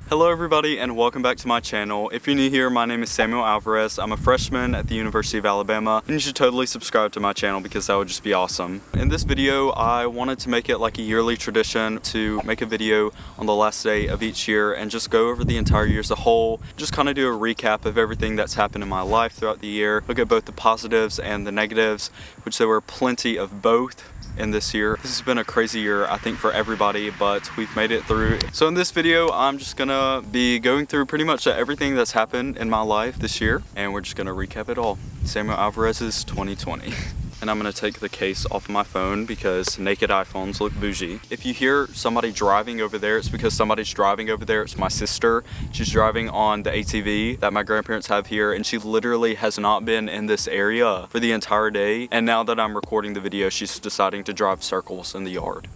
Hello everybody and welcome back to my channel. If you're new here, my name is Samuel Alvarez. I'm a freshman at the University of Alabama and you should totally subscribe to my channel because that would just be awesome. In this video, I wanted to make it like a yearly tradition to make a video on the last day of each year and just go over the entire year as a whole. Just kind of do a recap of everything that's happened in my life throughout the year. Look at both the positives and the negatives, which there were plenty of both in this year. This has been a crazy year, I think, for everybody, but we've made it through. So in this video, I'm just gonna be going through pretty much everything that's happened in my life this year, and we're just gonna recap it all. Samuel Alvarez's 2020. And I'm gonna take the case off my phone because naked iPhones look bougie. If you hear somebody driving over there, it's because somebody's driving over there. It's my sister. She's driving on the ATV that my grandparents have here, and she literally has not been in this area for the entire day. And now that I'm recording the video, she's deciding to drive circles in the yard.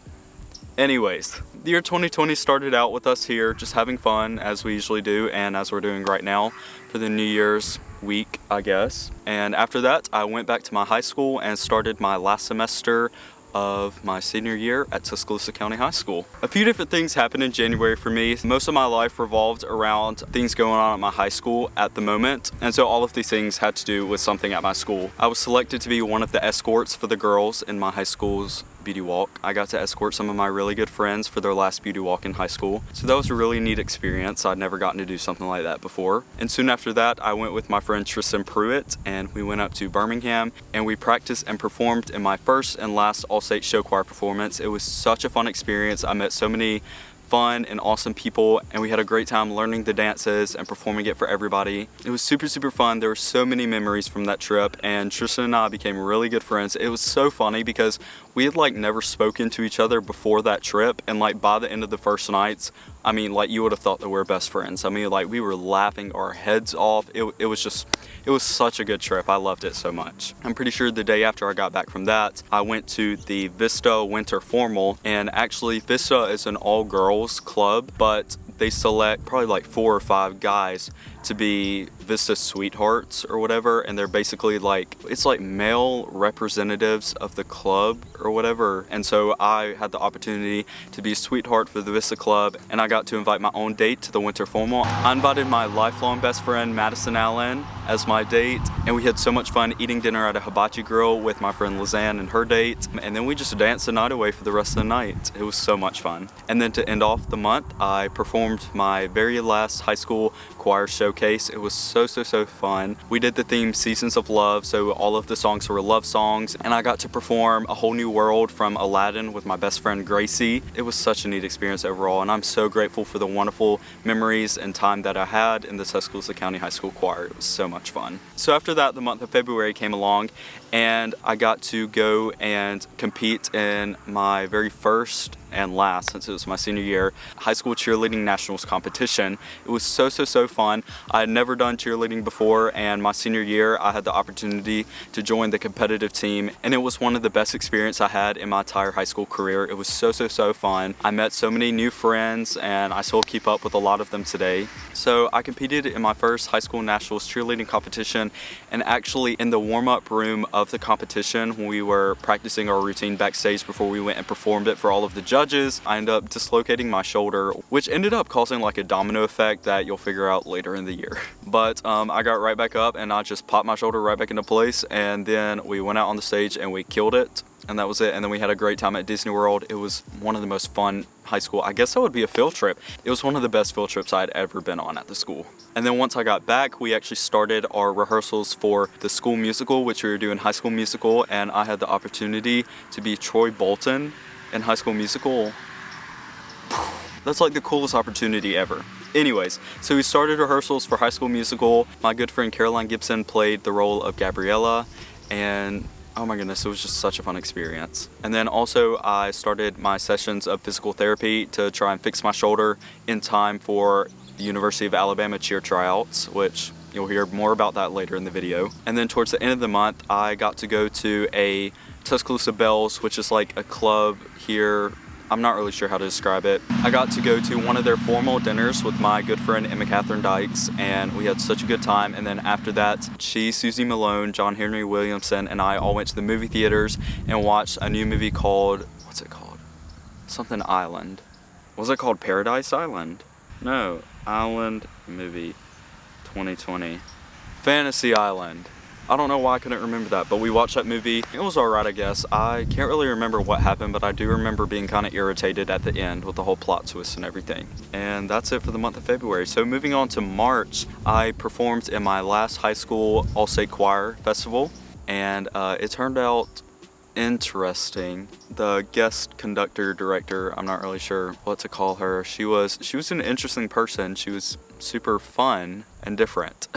Anyways, the year 2020 started out with us here just having fun as we usually do and as we're doing right now for the New Year's week, I guess. And after that, I went back to my high school and started my last semester of my senior year at Tuscaloosa County High School. A few different things happened in January for me. Most of my life revolved around things going on at my high school at the moment, and so all of these things had to do with something at my school. I was selected to be one of the escorts for the girls in my high school's beauty walk. I got to escort some of my really good friends for their last beauty walk in high school. So that was a really neat experience. I'd never gotten to do something like that before. And soon after that, I went with my friend Tristan Pruitt and we went up to Birmingham and we practiced and performed in my first and last all-state show choir performance. It was such a fun experience. I met so many fun and awesome people and we had a great time learning the dances and performing it for everybody. It was super fun. There were so many memories from that trip and Tristan and I became really good friends. It was so funny because we had like never spoken to each other before that trip, and like by the end of the first nights, I mean, like you would have thought that we were best friends. I mean, like we were laughing our heads off. It was such a good trip. I loved it so much. I'm pretty sure the day after I got back from that, I went to the Vista Winter Formal, and actually Vista is an all-girls club, but they select probably like 4 or 5 guys to be Vista sweethearts or whatever, and they're basically like, it's like male representatives of the club or whatever. And so I had the opportunity to be a sweetheart for the Vista Club, and I got to invite my own date to the Winter Formal. I invited my lifelong best friend Madison Allen as my date, and we had so much fun eating dinner at a hibachi grill with my friend Lizanne and her date, and then we just danced the night away for the rest of the night. It was so much fun. And then to end off the month, I performed my very last high school choir showcase. It was so fun. We did the theme Seasons of Love, so all of the songs were love songs, and I got to perform A Whole New World from Aladdin with my best friend Gracie. It was such a neat experience overall, and I'm so grateful for the wonderful memories and time that I had in the Tuscaloosa County High School Choir. It was so much fun. So after that, the month of February came along, and I got to go and compete in my very first and last, since it was my senior year, high school cheerleading nationals competition. It was so fun. I had never done cheerleading before, and my senior year I had the opportunity to join the competitive team, and it was one of the best experiences I had in my entire high school career. It was so fun. I met so many new friends and I still keep up with a lot of them today. So I competed in my first high school nationals cheerleading competition, and actually in the warm-up room of the competition when we were practicing our routine backstage before we went and performed it for all of the judges, I ended up dislocating my shoulder, which ended up causing like a domino effect that you'll figure out later in the year. But I got right back up and I just popped my shoulder right back into place, and then we went out on the stage and we killed it. And that was it. And then we had a great time at Disney World. It was one of the most fun high school, I guess that would be a field trip. It was one of the best field trips I'd ever been on at the school. And then once I got back, we actually started our rehearsals for the school musical, which we were doing High School Musical, and I had the opportunity to be Troy Bolton in High School Musical. That's like the coolest opportunity ever. Anyways, so we started rehearsals for High School Musical. My good friend Caroline Gibson played the role of Gabriella, and oh my goodness, it was just such a fun experience. And then also I started my sessions of physical therapy to try and fix my shoulder in time for the University of Alabama cheer tryouts, which you'll hear more about that later in the video. And then towards the end of the month, I got to go to a Tuscaloosa Bells, which is like a club here. I'm not really sure how to describe it. I got to go to one of their formal dinners with my good friend Emma Catherine Dykes, and we had such a good time. And then after that, she, Susie Malone, John Henry Williamson, and I all went to the movie theaters and watched a new movie called, what's it called? Something Island. Was it called Paradise Island? No, Island movie 2020. Fantasy Island. I don't know why I couldn't remember that, but we watched that movie. It was alright, I guess. I can't really remember what happened, but I do remember being kind of irritated at the end with the whole plot twist and everything. And that's it for the month of February. So moving on to March, I performed in my last high school all-state choir festival, and it turned out interesting. The guest conductor director, I'm not really sure what to call her. She was an interesting person. She was super fun and different.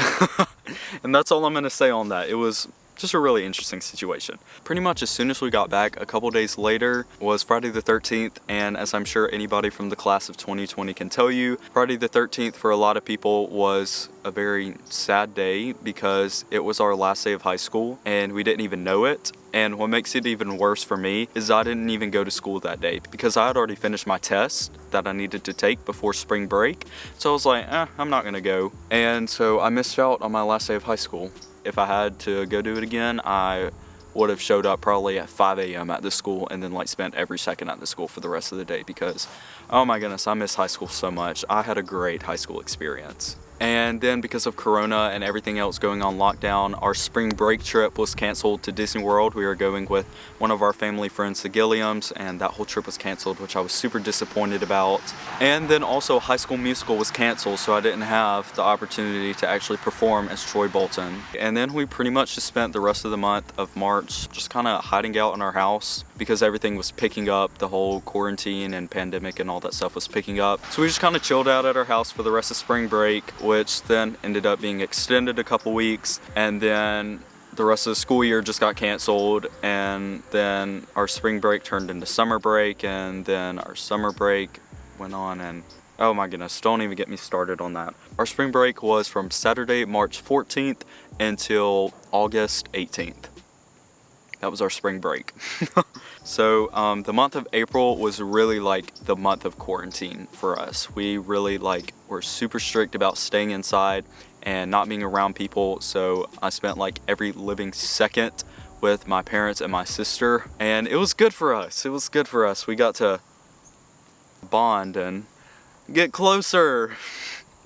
And that's all I'm gonna say on that. It was just a really interesting situation. Pretty much as soon as we got back, a couple days later was Friday the 13th, and as I'm sure anybody from the class of 2020 can tell you, Friday the 13th for a lot of people was a very sad day because it was our last day of high school and we didn't even know it. And what makes it even worse for me is I didn't even go to school that day because I had already finished my test that I needed to take before spring break. So I was like, I'm not gonna go. And so I missed out on my last day of high school. If I had to go do it again, I would have showed up probably at 5 a.m. at the school and then like spent every second at the school for the rest of the day because, oh my goodness, I miss high school so much. I had a great high school experience. And then because of Corona and everything else going on lockdown, our spring break trip was canceled to Disney World. We were going with one of our family friends, the Gilliams, and that whole trip was canceled, which I was super disappointed about. And then also High School Musical was canceled, so I didn't have the opportunity to actually perform as Troy Bolton. And then we pretty much just spent the rest of the month of March just kind of hiding out in our house because everything was picking up. The whole quarantine and pandemic and all that stuff was picking up. So we just kind of chilled out at our house for the rest of spring break, which then ended up being extended a couple weeks, and then the rest of the school year just got canceled, and then our spring break turned into summer break, and then our summer break went on, and oh my goodness, don't even get me started on that. Our spring break was from Saturday, March 14th until August 18th. That was our spring break. So the month of April was really like the month of quarantine for us. We really were super strict about staying inside and not being around people. So I spent like every living second with my parents and my sister, and it was good for us. It was good for us. We got to bond and get closer.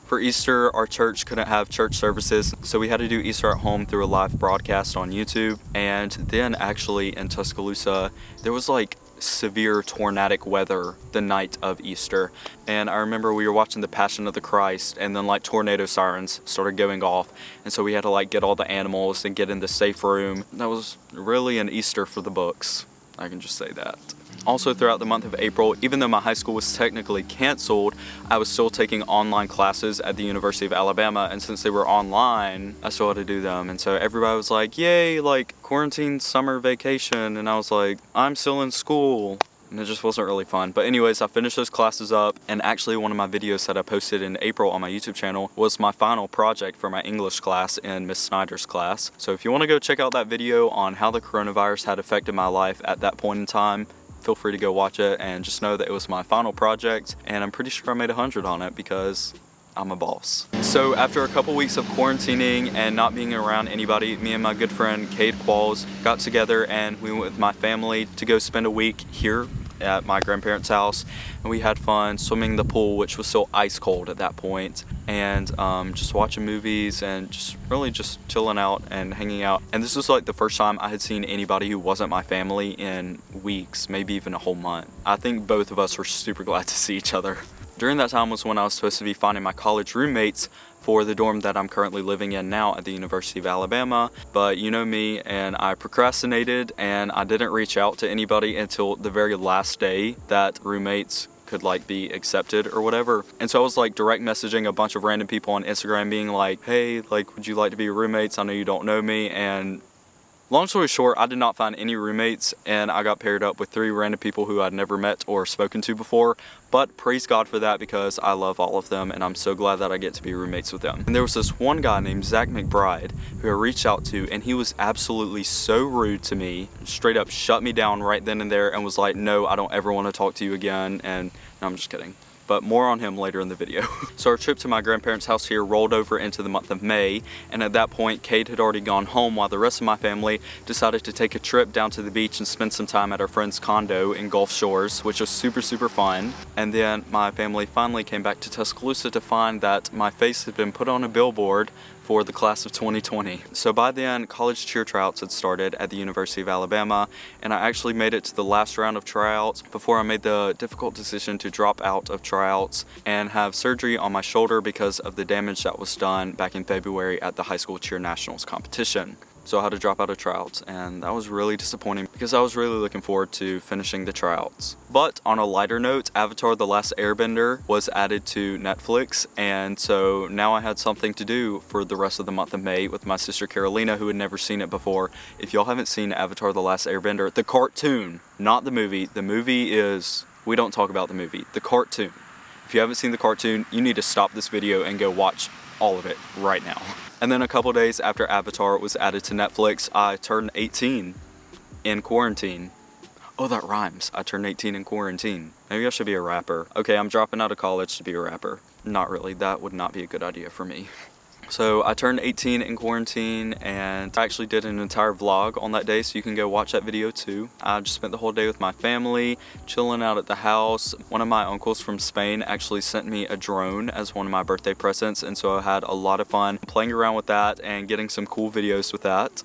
For Easter, our church couldn't have church services, so we had to do Easter at home through a live broadcast on YouTube. And then actually in Tuscaloosa, there was like severe tornadic weather the night of Easter. And I remember we were watching the Passion of the Christ, and then like tornado sirens started going off. And so we had to like get all the animals and get in the safe room. That was really an Easter for the books. I can just say that. Also throughout the month of April, even though my high school was technically canceled, I was still taking online classes at the University of Alabama, and since they were online, I still had to do them. And so everybody was like, yay, like quarantine summer vacation, and I was like, I'm still in school. And it just wasn't really fun. But anyways, I finished those classes up, and actually one of my videos that I posted in April on my YouTube channel was my final project for my English class in Miss Snyder's class. So if you want to go check out that video on how the coronavirus had affected my life at that point in time, feel free to go watch it, and just know that it was my final project, and I'm pretty sure I made 100 on it because I'm a boss. So after a couple weeks of quarantining and not being around anybody, me and my good friend Cade Qualls got together and we went with my family to go spend a week here at my grandparents' house, and we had fun swimming in the pool, which was still ice cold at that point, and just watching movies and just really just chilling out and hanging out. And this was like the first time I had seen anybody who wasn't my family in weeks, maybe even a whole month. I think both of us were super glad to see each other. During that time was when I was supposed to be finding my college roommates for the dorm that I'm currently living in now at the University of Alabama, but you know me, and I procrastinated and I didn't reach out to anybody until the very last day that roommates could like be accepted or whatever. And so I was like direct messaging a bunch of random people on Instagram being like, hey, like, would you like to be roommates? I know you don't know me. And long story short, I did not find any roommates, and I got paired up with 3 random people who I'd never met or spoken to before. But praise God for that, because I love all of them and I'm so glad that I get to be roommates with them. And there was this one guy named Zach McBride who I reached out to, and he was absolutely so rude to me, straight up shut me down right then and there and was like, no, I don't ever want to talk to you again. And no, I'm just kidding. but more on him later in the video. So our trip to my grandparents' house here rolled over into the month of May, and at that point Cade had already gone home while the rest of my family decided to take a trip down to the beach and spend some time at our friend's condo in Gulf Shores, which was super fun. And then my family finally came back to Tuscaloosa to find that my face had been put on a billboard for the class of 2020. So by then, college cheer tryouts had started at the University of Alabama, and I actually made it to the last round of tryouts before I made the difficult decision to drop out of tryouts and have surgery on my shoulder because of the damage that was done back in February at the high school cheer nationals competition. So I had to drop out of tryouts, and that was really disappointing because I was really looking forward to finishing the tryouts. But on a lighter note, Avatar: The Last Airbender was added to Netflix, and so now I had something to do for the rest of the month of May with my sister Carolina, who had never seen it before. If y'all haven't seen Avatar: The Last Airbender, the cartoon, not the movie is, we don't talk about the movie, the cartoon. If you haven't seen the cartoon, you need to stop this video and go watch all of it right now. And then a couple days after Avatar was added to Netflix, I turned 18 in quarantine. Oh, that rhymes. I turned 18 in quarantine. Maybe I should be a rapper. Okay, I'm dropping out of college to be a rapper. Not really, that would not be a good idea for me. So I turned 18 in quarantine, and I actually did an entire vlog on that day, so you can go watch that video too. I just spent the whole day with my family, chilling out at the house. One of my uncles from Spain actually sent me a drone as one of my birthday presents, and so I had a lot of fun playing around with that and getting some cool videos with that.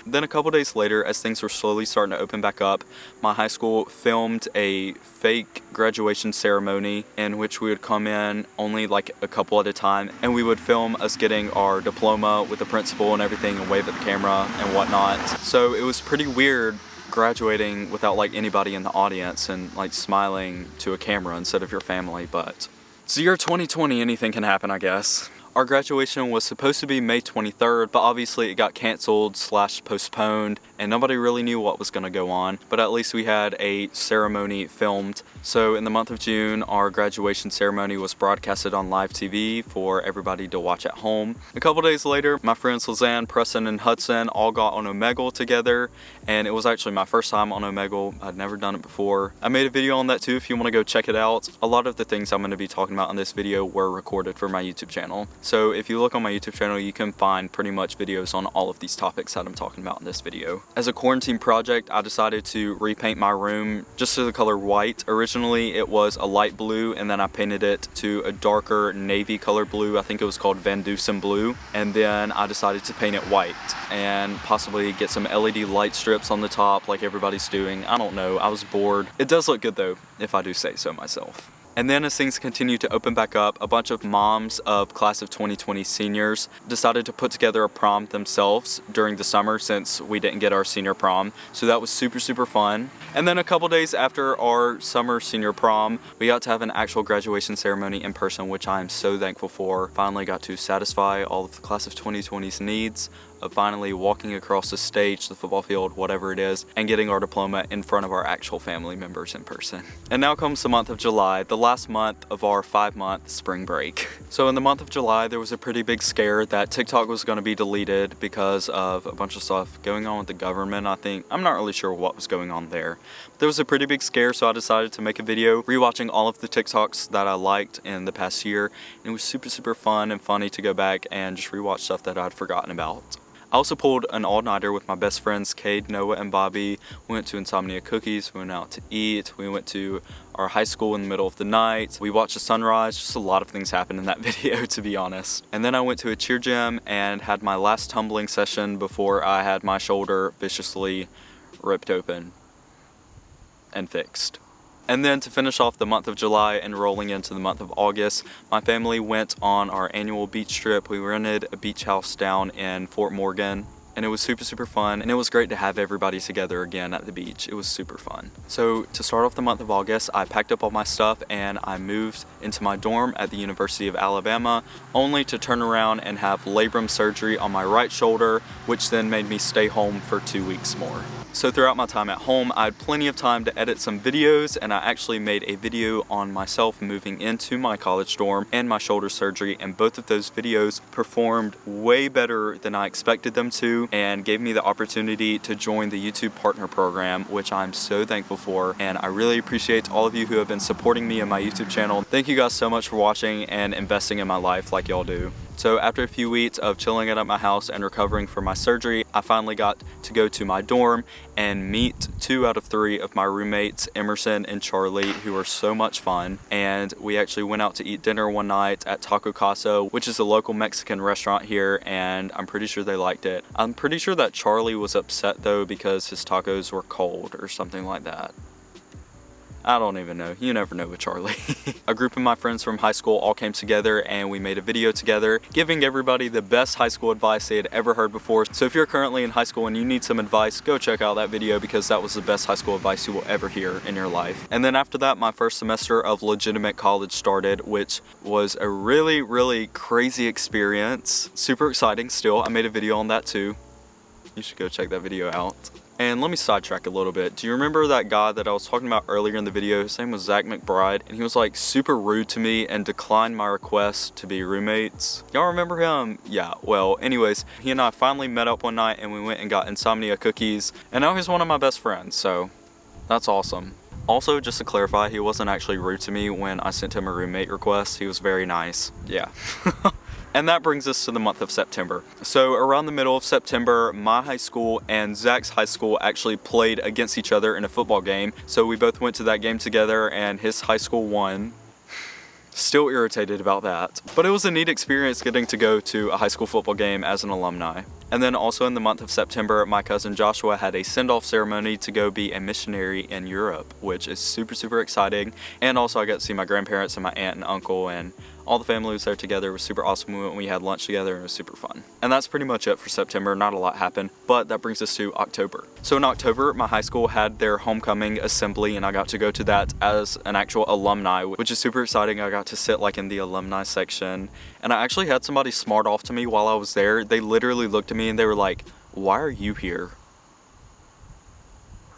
Then a couple days later, as things were slowly starting to open back up, my high school filmed a fake graduation ceremony in which we would come in only like a couple at a time, and we would film us getting our diploma with the principal and everything and wave at the camera and whatnot. So it was pretty weird graduating without like anybody in the audience and like smiling to a camera instead of your family, but it's the year 2020, anything can happen, I guess. Our graduation was supposed to be May 23rd, but obviously it got canceled / postponed, and nobody really knew what was going to go on, but at least we had a ceremony filmed. So in the month of June, our graduation ceremony was broadcasted on live TV for everybody to watch at home. A couple days later, my friends Lizanne, Preston, and Hudson all got on Omegle together, and it was actually my first time on Omegle. I'd never done it before. I made a video on that too if you want to go check it out. A lot of the things I'm going to be talking about in this video were recorded for my YouTube channel. So if you look on my YouTube channel, you can find pretty much videos on all of these topics that I'm talking about in this video. As a quarantine project, I decided to repaint my room just to the color white. Originally, it was a light blue, and then I painted it to a darker navy color blue. I think it was called Van Dusen blue. And then I decided to paint it white and possibly get some LED light strips on the top like everybody's doing. I don't know, I was bored. It does look good though, if I do say so myself. And then as things continued to open back up, a bunch of moms of class of 2020 seniors decided to put together a prom themselves during the summer since we didn't get our senior prom. So that was super fun. And then a couple days after our summer senior prom, we got to have an actual graduation ceremony in person, which I am so thankful for. Finally got to satisfy all of the class of 2020's needs of finally walking across the stage, the football field, whatever it is, and getting our diploma in front of our actual family members in person. And now comes the month of July, the last month of our 5-month spring break. So in the month of July, there was a pretty big scare that TikTok was going to be deleted because of a bunch of stuff going on with the government, I think. I'm not really sure what was going on there. But there was a pretty big scare, so I decided to make a video rewatching all of the TikToks that I liked in the past year. And it was super fun and funny to go back and just rewatch stuff that I'd forgotten about. I also pulled an all-nighter with my best friends, Cade, Noah, and Bobby. We went to Insomnia Cookies, we went out to eat, we went to our high school in the middle of the night, we watched the sunrise. Just a lot of things happened in that video, to be honest. And then I went to a cheer gym and had my last tumbling session before I had my shoulder viciously ripped open and fixed. And then to finish off the month of July and rolling into the month of August, my family went on our annual beach trip. We rented a beach house down in Fort Morgan, and it was super fun, and it was great to have everybody together again at the beach. It was super fun. So to start off the month of August, I packed up all my stuff and I moved into my dorm at the University of Alabama, only to turn around and have labrum surgery on my right shoulder, which then made me stay home for 2 weeks more. So throughout my time at home, I had plenty of time to edit some videos, and I actually made a video on myself moving into my college dorm and my shoulder surgery, and both of those videos performed way better than I expected them to and gave me the opportunity to join the YouTube Partner Program, which I'm so thankful for, and I really appreciate all of you who have been supporting me in my YouTube channel. Thank you guys so much for watching and investing in my life like y'all do. So after a few weeks of chilling at my house and recovering from my surgery, I finally got to go to my dorm and meet 2 out of 3 of my roommates, Emerson and Charlie, who are so much fun. And we actually went out to eat dinner one night at Taco Casa, which is a local Mexican restaurant here, and I'm pretty sure they liked it. I'm pretty sure that Charlie was upset though because his tacos were cold or something like that. I don't even know. You never know with Charlie. A group of my friends from high school all came together and we made a video together giving everybody the best high school advice they had ever heard before. So if you're currently in high school and you need some advice, go check out that video because that was the best high school advice you will ever hear in your life. And then after that, my first semester of legitimate college started, which was a really crazy experience. Super exciting still. I made a video on that too. You should go check that video out. And let me sidetrack a little bit. Do you remember that guy that I was talking about earlier in the video? His name was Zach McBride, and he was like super rude to me and declined my request to be roommates. Y'all remember him? Yeah, well, anyways, he and I finally met up one night and we went and got insomnia cookies, and now he's one of my best friends, so that's awesome. Also, just to clarify, he wasn't actually rude to me when I sent him a roommate request. He was very nice. Yeah. And that brings us to the month of September. So around the middle of September, my high school and Zach's high school actually played against each other in a football game. So we both went to that game together and his high school won. Still irritated about that. But it was a neat experience getting to go to a high school football game as an alumni. And then also in the month of September, my cousin Joshua had a send-off ceremony to go be a missionary in Europe, which is super exciting. And also I got to see my grandparents and my aunt and uncle, and all the family was there together. It was super awesome. We had lunch together and it was super fun. And that's pretty much it for September. Not a lot happened, but that brings us to October. So in October, my high school had their homecoming assembly and I got to go to that as an actual alumni, which is super exciting. I got to sit like in the alumni section, and I actually had somebody smart off to me while I was there. They literally looked at me and they were like, "Why are you here?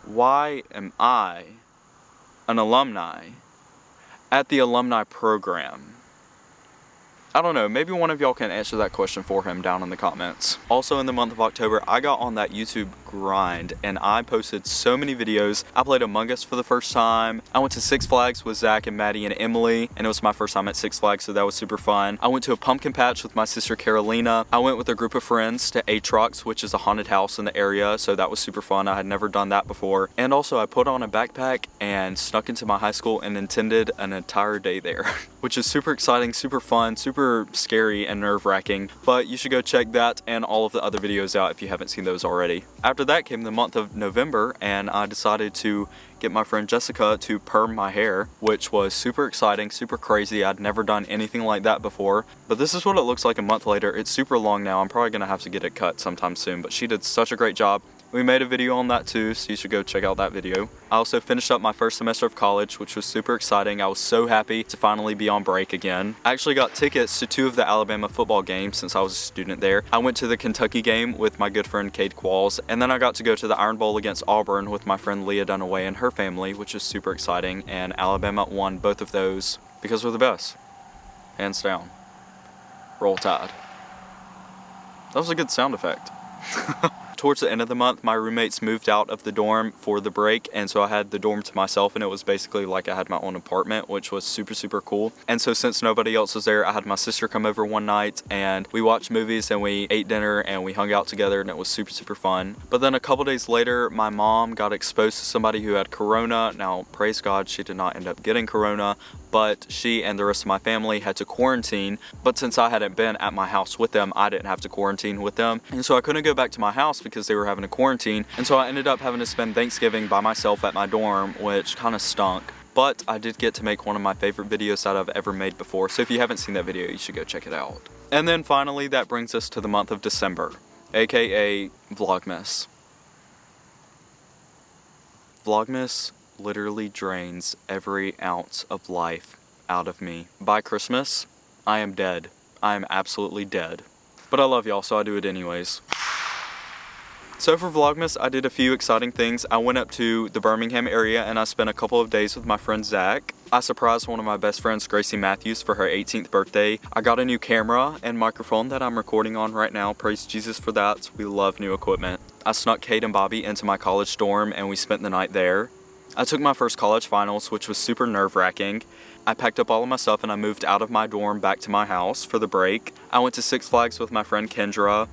Why am I an alumni at the alumni program?" I don't know, maybe one of y'all can answer that question for him down in the comments. Also in the month of October, I got on that YouTube grind and I posted so many videos. I played Among Us for the first time. I went to Six Flags with Zach and Maddie and Emily, and it was my first time at Six Flags, so that was super fun. I went to a pumpkin patch with my sister Carolina. I went with a group of friends to Aatrox, which is a haunted house in the area, so that was super fun. I had never done that before. And also I put on a backpack and snuck into my high school and attended an entire day there, which is super exciting, super fun, super scary and nerve-wracking, but you should go check that and all of the other videos out if you haven't seen those already. After that came the month of November, and I decided to get my friend Jessica to perm my hair, which was super exciting, super crazy. I'd never done anything like that before, but this is what it looks like a month later. It's super long now. I'm probably gonna have to get it cut sometime soon, but she did such a great job. We made a video on that too, so you should go check out that video. I also finished up my first semester of college, which was super exciting. I was so happy to finally be on break again. I actually got tickets to 2 of the Alabama football games since I was a student there. I went to the Kentucky game with my good friend Cade Qualls, and then I got to go to the Iron Bowl against Auburn with my friend Leah Dunaway and her family, which was super exciting, and Alabama won both of those because we're the best. Hands down. Roll Tide. That was a good sound effect. Towards the end of the month, my roommates moved out of the dorm for the break, and so I had the dorm to myself, and it was basically like I had my own apartment, which was super cool. And so since nobody else was there, I had my sister come over one night and we watched movies and we ate dinner and we hung out together, and it was super fun. But then a couple days later, my mom got exposed to somebody who had corona. Now, praise God, she did not end up getting corona, but she and the rest of my family had to quarantine. But since I hadn't been at my house with them, I didn't have to quarantine with them, and so I couldn't go back to my house because they were having a quarantine, and so I ended up having to spend Thanksgiving by myself at my dorm, which kind of stunk. But I did get to make one of my favorite videos that I've ever made before, so if you haven't seen that video, you should go check it out. And then finally, that brings us to the month of December, aka Vlogmas. Vlogmas literally drains every ounce of life out of me. By Christmas, I am dead. I am absolutely dead. But I love y'all, so I do it anyways. So for Vlogmas, I did a few exciting things. I went up to the Birmingham area and I spent a couple of days with my friend Zach. I surprised one of my best friends, Gracie Matthews, for her 18th birthday. I got a new camera and microphone that I'm recording on right now. Praise Jesus for that. We love new equipment. I snuck Kate and Bobby into my college dorm and we spent the night there. I took my first college finals, which was super nerve-wracking. I packed up all of my stuff and I moved out of my dorm back to my house for the break. I went to Six Flags with my friend Kendra.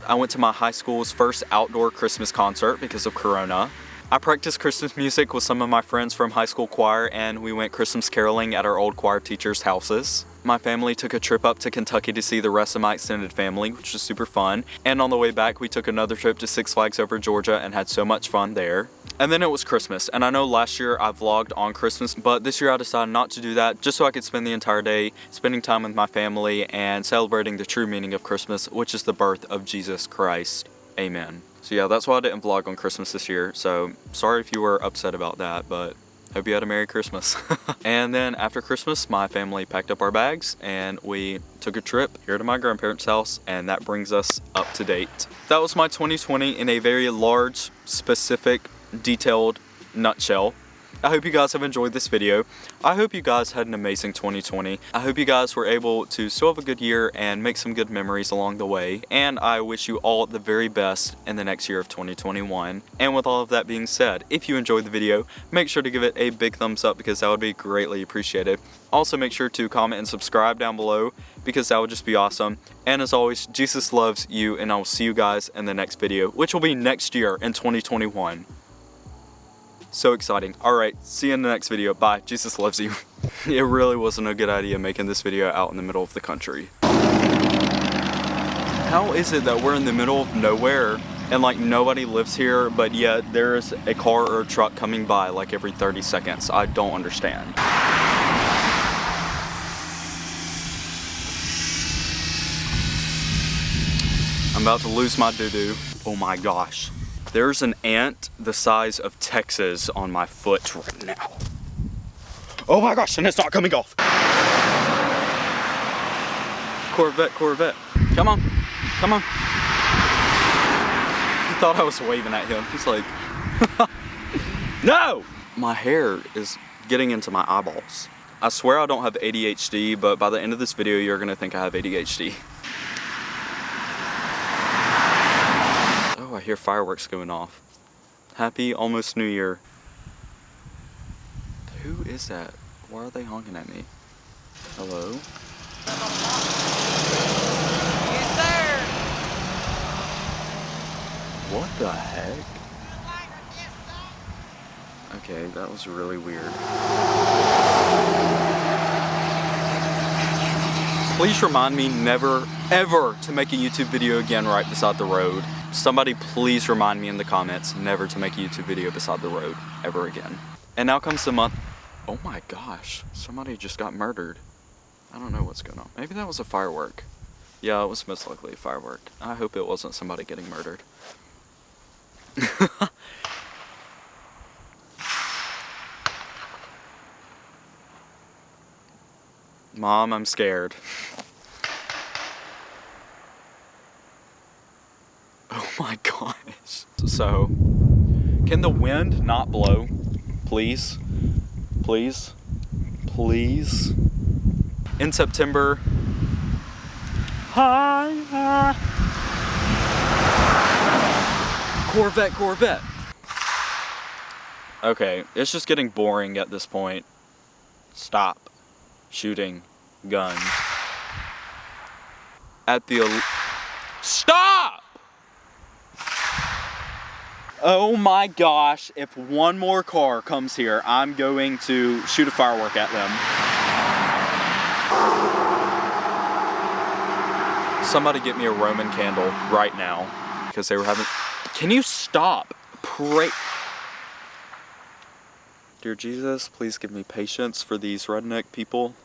I went to my high school's first outdoor Christmas concert because of Corona. I practiced Christmas music with some of my friends from high school choir and we went Christmas caroling at our old choir teachers' houses. My family took a trip up to Kentucky to see the rest of my extended family, which was super fun. And on the way back, we took another trip to Six Flags over Georgia and had so much fun there. And then it was Christmas. And I know last year I vlogged on Christmas, but this year I decided not to do that just so I could spend the entire day spending time with my family and celebrating the true meaning of Christmas, which is the birth of Jesus Christ. Amen. So yeah, that's why I didn't vlog on Christmas this year. So sorry if you were upset about that, but hope you had a Merry Christmas. And then after Christmas, my family packed up our bags and we took a trip here to my grandparents' house, and that brings us up to date. That was my 2020 in a very large, specific, detailed nutshell. I hope you guys have enjoyed this video. I hope you guys had an amazing 2020. I hope you guys were able to still have a good year and make some good memories along the way. And I wish you all the very best in the next year of 2021. And with all of that being said, if you enjoyed the video, make sure to give it a big thumbs up because that would be greatly appreciated. Also make sure to comment and subscribe down below because that would just be awesome. And as always, Jesus loves you, and I will see you guys in the next video, which will be next year in 2021. So exciting. Alright, see you in the next video. Bye. Jesus loves you. It really wasn't a good idea making this video out in the middle of the country. How is it that we're in the middle of nowhere and like nobody lives here, but yet there's a car or a truck coming by like every 30 seconds? I don't understand. I'm about to lose my doo-doo. Oh my gosh. There's an ant the size of Texas on my foot right now. Oh my gosh, and it's not coming off. Corvette, Corvette. Come on, come on. He thought I was waving at him. He's like, no! My hair is getting into my eyeballs. I swear I don't have ADHD, but by the end of this video, you're gonna think I have ADHD. I hear fireworks going off. Happy almost New Year. Who is that? Why are they honking at me? Hello? Yes, sir. What the heck? Okay, that was really weird. Please remind me never, ever to make a YouTube video again right beside the road. Somebody please remind me in the comments never to make a YouTube video beside the road ever again. And now comes the month. Oh my gosh, somebody just got murdered. I don't know what's going on. Maybe that was a firework. Yeah, it was most likely a firework. I hope it wasn't somebody getting murdered. Mom, I'm scared. Oh my gosh. So, can the wind not blow? Please? Please? Please? In September. Hi. Corvette, Corvette. Okay, it's just getting boring at this point. Stop shooting guns at the Stop! Oh my gosh, if one more car comes here, I'm going to shoot a firework at them. Somebody get me a Roman candle right now, because they were having... Can you stop? Pray... Dear Jesus, please give me patience for these redneck people.